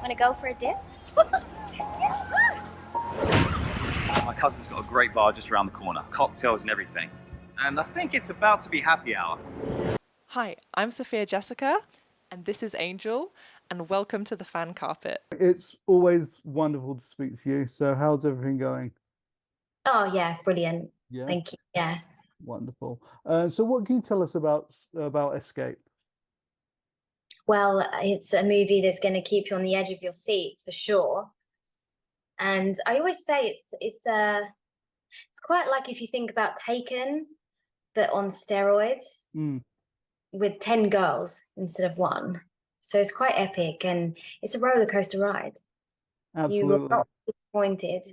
Want to go for a dip? My cousin's got a great bar just around the corner, cocktails and everything. And I think it's about to be happy hour. Hi, I'm Sophia Jessica, and this is Angel, and welcome to the Fan Carpet. It's always wonderful to speak to you. So how's everything going? Oh, yeah, brilliant. Yeah. Thank you. Yeah. Wonderful. So what can you tell us about Escape? Well, it's a movie that's going to keep you on the edge of your seat for sure. And I always say it's quite like if you think about Taken, but on steroids with 10 girls instead of one. So it's quite epic, and it's a roller coaster ride. Absolutely. You will not be disappointed.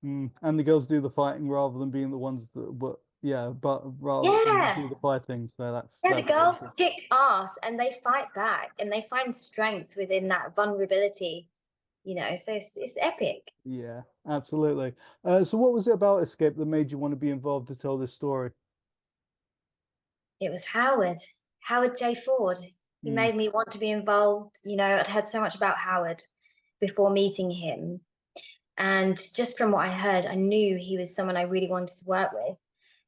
And the girls do the fighting rather than being the ones that, rather than do the fighting. So that's the girls awesome. kick ass and they fight back and they find strength within that vulnerability. You know, so it's epic. Yeah, absolutely. So what was it about Escape that made you want to be involved to tell this story? It was Howard J. Ford. He made me want to be involved. You know, I'd heard so much about Howard before meeting him. And just from what I heard, I knew he was someone I really wanted to work with.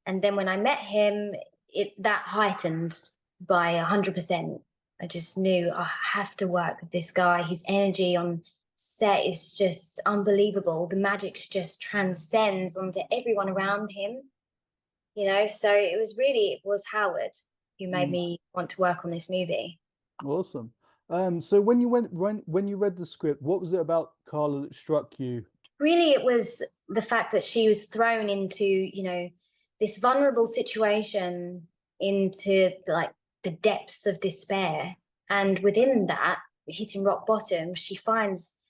And then when I met him, that heightened by 100%. I just knew I have to work with this guy. His energy on set is just unbelievable. The magic just transcends onto everyone around him. You know, so it was Howard who made me want to work on this movie. Awesome. So when you read the script, what was it about Carla that struck you? Really, it was the fact that she was thrown into, you know, this vulnerable situation, into like the depths of despair. And within that, hitting rock bottom, she finds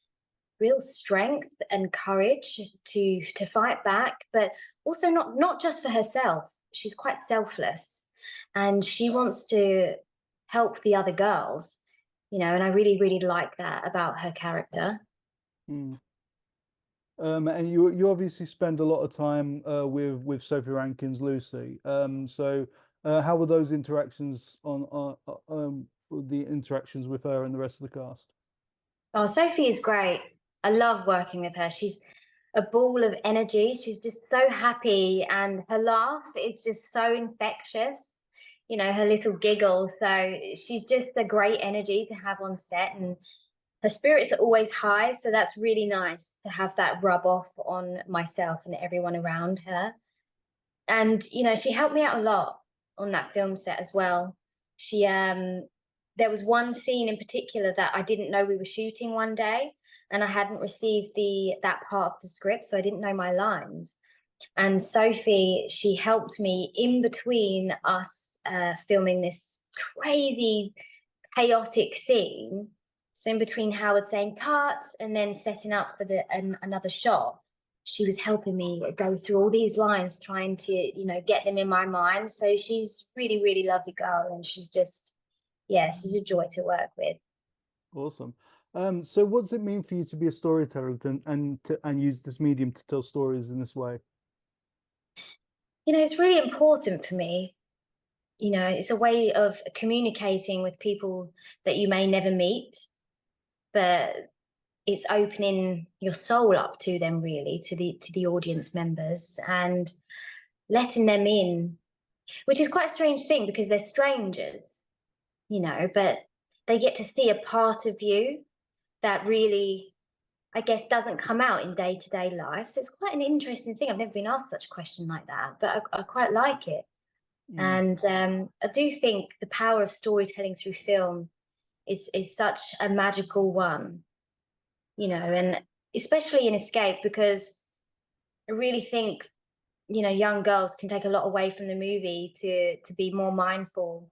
real strength and courage to fight back, but also not just for herself. She's quite selfless, and she wants to help the other girls, you know, and I really, really like that about her character. And you obviously spend a lot of time with Sophie Rankin's Lucy. So how were those interactions the interactions with her and the rest of the cast? Oh, Sophie is great. I love working with her. She's a ball of energy. She's just so happy, and her laugh is just so infectious. You know, her little giggle. So she's just a great energy to have on set, and her spirits are always high. So that's really nice to have that rub off on myself and everyone around her. And, you know, she helped me out a lot on that film set as well. She, there was one scene in particular that I didn't know we were shooting one day, and I hadn't received that part of the script, so I didn't know my lines. And Sophie, she helped me in between us filming this crazy, chaotic scene. So in between Howard saying cut and then setting up for another shot, she was helping me go through all these lines, trying to, you know, get them in my mind. So she's really, really lovely girl, and she's just, she's a joy to work with. Awesome. So what does it mean for you to be a storyteller and use this medium to tell stories in this way? You know, it's really important for me. You know, it's a way of communicating with people that you may never meet, but it's opening your soul up to them, really, to the audience members, and letting them in, which is quite a strange thing because they're strangers, you know, but they get to see a part of you that really, I guess, doesn't come out in day-to-day life. So it's quite an interesting thing. I've never been asked such a question like that, but I quite like it. And I do think the power of storytelling through film is such a magical one, you know, and especially in Escape, because I really think, you know, young girls can take a lot away from the movie to be more mindful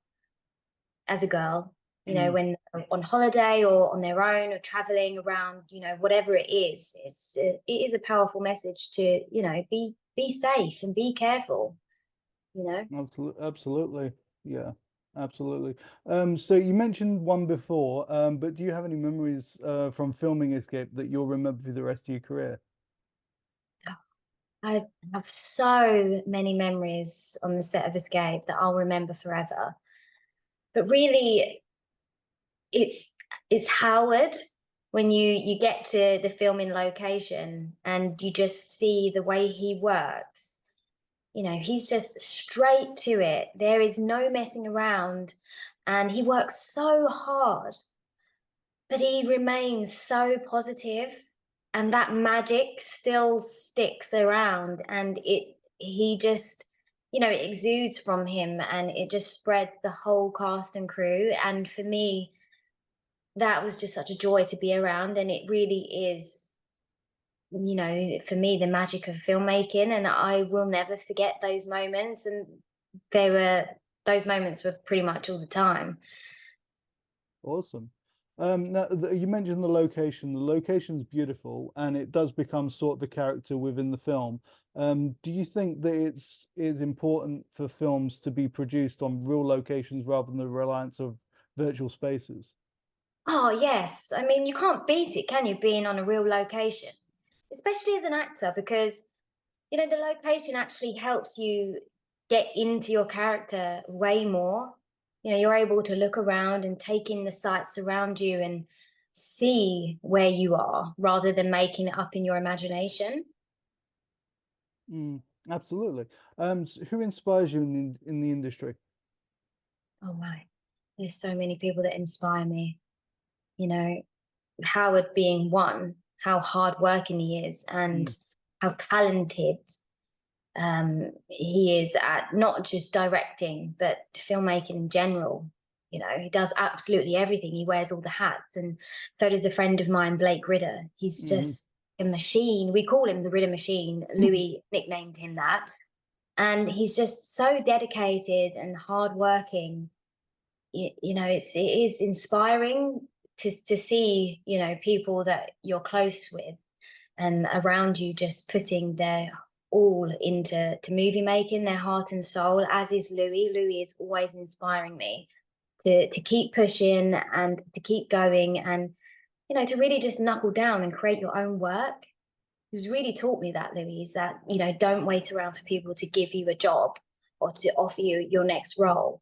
as a girl, you know, when they're on holiday or on their own or traveling around, you know, whatever it is, it is a powerful message to, you know, be safe and be careful, you know. Absolutely. Yeah, absolutely. So you mentioned one before, but do you have any memories from filming Escape that you'll remember for the rest of your career? I have so many memories on the set of Escape that I'll remember forever. But really, it's Howard when you get to the filming location and you just see the way he works. You know, he's just straight to it. There is no messing around, and he works so hard, but he remains so positive, and that magic still sticks around, and he just, you know, it exudes from him, and it just spreads the whole cast and crew. And for me, that was just such a joy to be around, and it really is, you know, for me, the magic of filmmaking, and I will never forget those moments. And they were those moments were pretty much all the time. Awesome. Now you mentioned the location. The location's beautiful, and it does become sort of the character within the film. Do you think that it's is important for films to be produced on real locations rather than the reliance of virtual spaces? Oh, yes. I mean, you can't beat it, can you, being on a real location? Especially as an actor, because, you know, the location actually helps you get into your character way more. You know, you're able to look around and take in the sights around you and see where you are rather than making it up in your imagination. Mm, absolutely. Who inspires you in the industry? Oh, my. There's so many people that inspire me. You know, Howard being one, how hardworking he is and Mm, how talented he is at not just directing, but filmmaking in general. You know, he does absolutely everything. He wears all the hats. And so does a friend of mine, Blake Ridder. He's mhm, just a machine. We call him the Ridder Machine. Louis nicknamed him that. And he's just so dedicated and hardworking. You know, it is inspiring to see, you know, people that you're close with and around you just putting their all into movie making, their heart and soul, as is Louis. Louis is always inspiring me to keep pushing and to keep going, and, you know, to really just knuckle down and create your own work. Who's really taught me that, Louis, is that, you know, don't wait around for people to give you a job or to offer you your next role.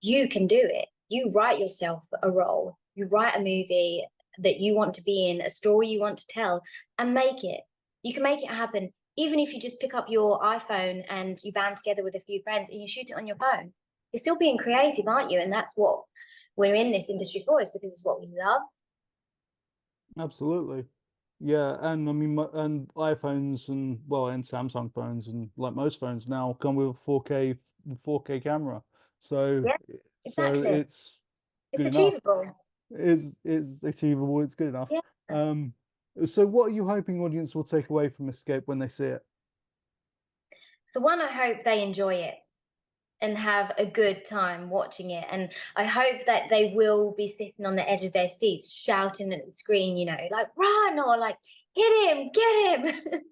You can do it. You write yourself a role. You write a movie that you want to be in, a story you want to tell, and make it. You can make it happen, even if you just pick up your iPhone and you band together with a few friends and you shoot it on your phone. You're still being creative, aren't you? And that's what we're in this industry for, is because it's what we love. absolutely. Yeah, and I mean, and iPhones and well, and Samsung phones and like most phones now come with a 4K camera. So Yeah, so exactly. it's It's good enough. achievable. It's achievable. It's good enough. Yeah. Um, so what are you hoping audience will take away from Escape when they see it? For one, I hope they enjoy it and have a good time watching it. And I hope that they will be sitting on the edge of their seats, shouting at the screen, you know, like, run, or like, hit him, get him.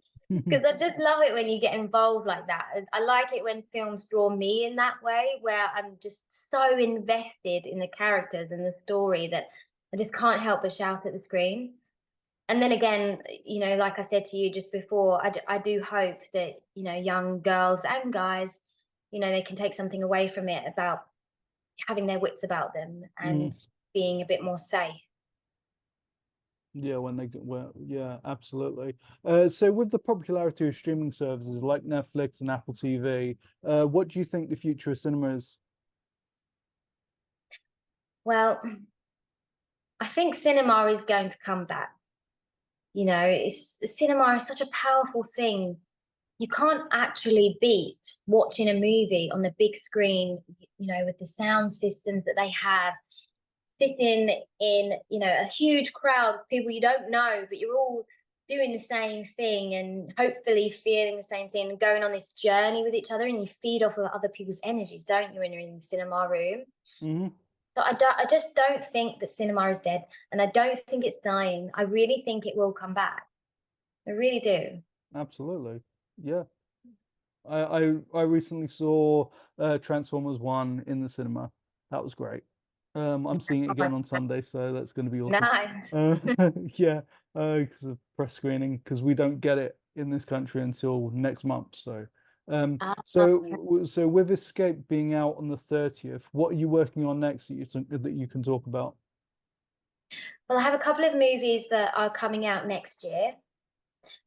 Because I just love it when you get involved like that. I like it when films draw me in that way, where I'm just so invested in the characters and the story that I just can't help but shout at the screen. And then again, you know, like I said to you just before, I do hope that, you know, young girls and guys, you know, they can take something away from it about having their wits about them and Mm, being a bit more safe. yeah, when they get well, yeah, absolutely. So with the popularity of streaming services like Netflix and Apple TV, what do you think the future of cinema is? Well, I think cinema is going to come back. You know, cinema is such a powerful thing. You can't actually beat watching a movie on the big screen, you know, with the sound systems that they have, sitting in, you know, a huge crowd of people you don't know, but you're all doing the same thing and hopefully feeling the same thing and going on this journey with each other, and you feed off of other people's energies, don't you, when you're in the cinema room? Hmm. So I just don't think that cinema is dead, and I don't think it's dying. I really think it will come back. I really do. Absolutely. Yeah. I recently saw Transformers 1 in the cinema. That was great. I'm seeing it again on Sunday, so that's going to be awesome. Nice. Uh, yeah, because of press screening, because we don't get it in this country until next month. So, Ah, okay. so with Escape being out on the 30th, what are you working on next that you can talk about? Well, I have a couple of movies that are coming out next year.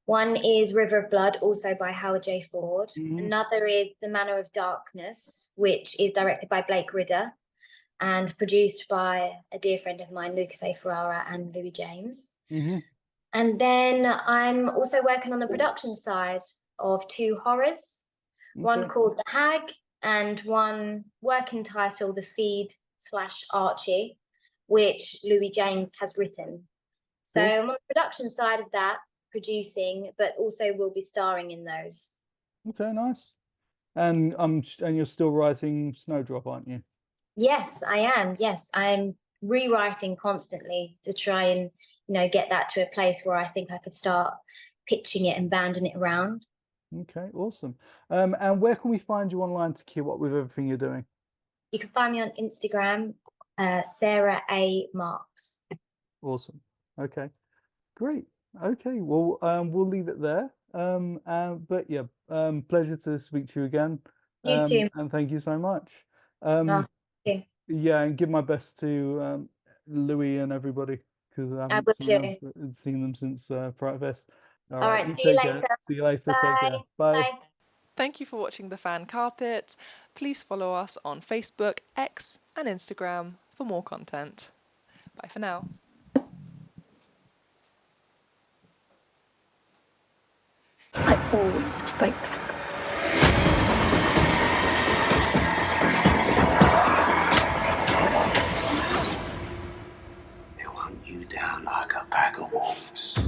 One is River of Blood, also by Howard J. Ford. Another is The Manor of Darkness, which is directed by Blake Ridder and produced by a dear friend of mine, Lucas A. Ferrara and Louis James. And then I'm also working on the production side of 2 horrors, one called The Hag and one working title, The Feed/Archie, which Louis James has written. So I'm on the production side of that, producing, but also will be starring in those. Okay, nice. And you're still writing Snowdrop, aren't you? Yes, I am. Yes, I'm rewriting constantly to try and, get that to a place where I think I could start pitching it and banding it around. Okay, awesome. And where can we find you online to keep up with everything you're doing? You can find me on Instagram, Sarah A. Marks. Awesome. Okay, great. Okay, well, we'll leave it there. But yeah, pleasure to speak to you again. You too. And thank you so much. Oh, thank you. Yeah, and give my best to Louis and everybody, because I I haven't will seen them since Fright Fest. All right, you see you take care. later. See you later. Bye. Take care. Bye. Bye. Thank you for watching The Fan Carpet. Please follow us on Facebook, X and Instagram for more content. Bye for now. I always fight back. They'll hunt you down like a pack of wolves.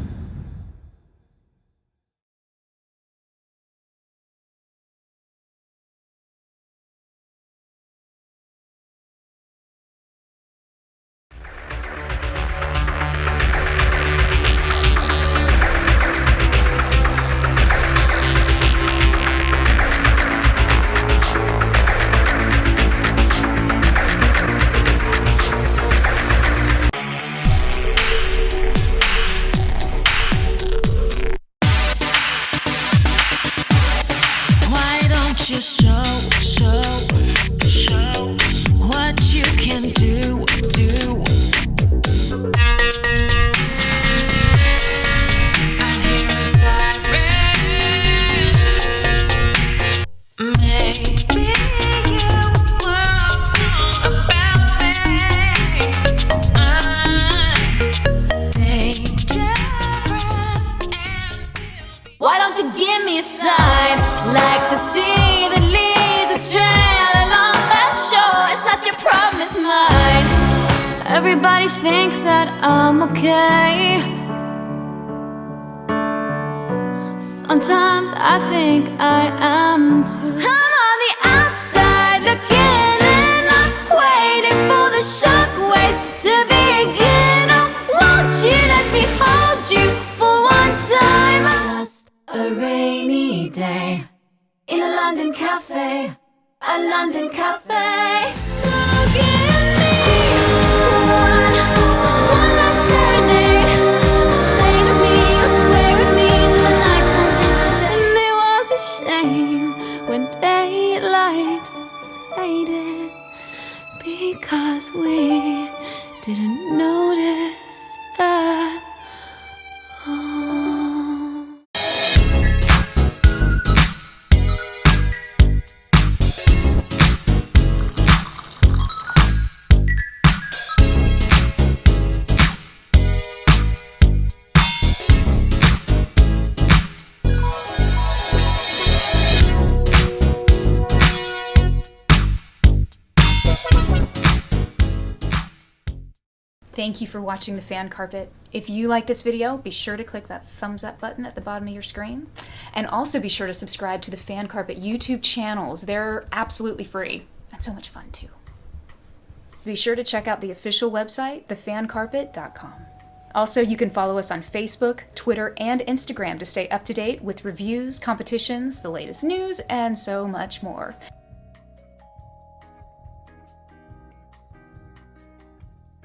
You show what you can do. I hear a siren. Maybe you were wrong about me. I'm dangerous and still. Why don't you give me a sign like the sea? It's not your problem, it's mine. Everybody thinks that I'm okay. Sometimes I think I am too. I'm on the outside looking in. I'm waiting for the shockwaves to begin. Oh, won't you let me hold you for one time? Just a rainy day in a London cafe. A London cafe. So give me one last serenade. Say to me, or swear with me till the night turns into day. And it was a shame when daylight faded, because we didn't notice at all. Thank you for watching The Fan Carpet. If you like this video, be sure to click that thumbs up button at the bottom of your screen. And also be sure to subscribe to the Fan Carpet YouTube channels. They're absolutely free and so much fun too. Be sure to check out the official website, thefancarpet.com. Also, you can follow us on Facebook, Twitter, and Instagram to stay up to date with reviews, competitions, the latest news, and so much more.